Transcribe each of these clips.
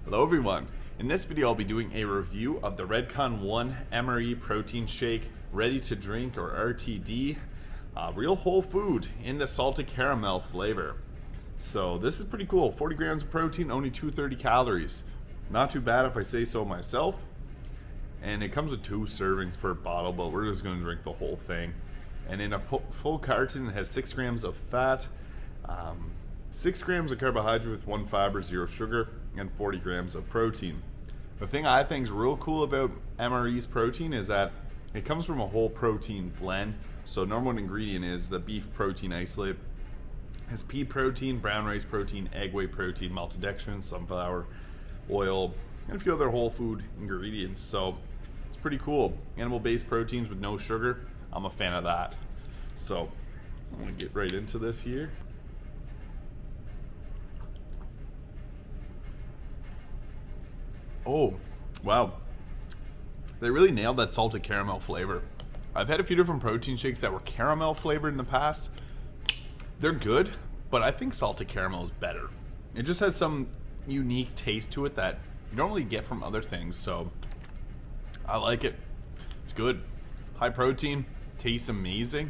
Hello everyone. In this video I'll be doing a review of the Redcon1 MRE protein shake, ready to drink or RTD, real whole food in the salted caramel flavor. So this is pretty cool. 40 grams of protein, only 230 calories. Not too bad if I say so myself. And it comes with 2 servings per bottle, but we're just going to drink the whole thing. And in a full carton it has 6 grams of fat, 6 grams of carbohydrate with 1 fiber, 0 sugar, and 40 grams of protein. The thing I think is real cool about MRE's protein is that it comes from a whole protein blend. So number one ingredient is the beef protein isolate. It has pea protein, brown rice protein, egg white protein, maltodextrin, sunflower oil, and a few other whole food ingredients. So it's pretty cool. Animal-based proteins with no sugar. I'm a fan of that. So I'm gonna get right into this here. Oh, wow. They really nailed that salted caramel flavor. I've had a few different protein shakes that were caramel flavored in the past. They're good, but I think salted caramel is better. It just has some unique taste to it that you don't really get from other things, so I like it. It's good. High protein, tastes amazing.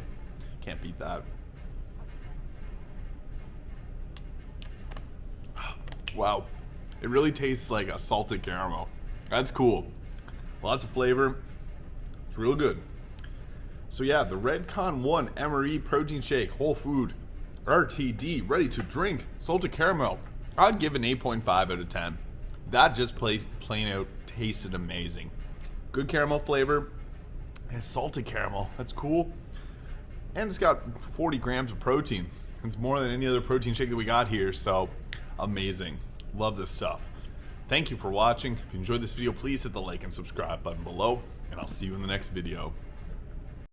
Can't beat that. Wow. It really tastes like a salted caramel. That's cool. Lots of flavor. It's real good. So yeah, the Redcon1 MRE protein shake, whole food, RTD, ready to drink, salted caramel. I'd give an 8.5 out of 10. That just plain out tasted amazing. Good caramel flavor and salted caramel. That's cool. And it's got 40 grams of protein. It's more than any other protein shake that we got here, so amazing. Love this stuff. Thank you for watching. If you enjoyed this video, please hit the like and subscribe button below, and I'll see you in the next video.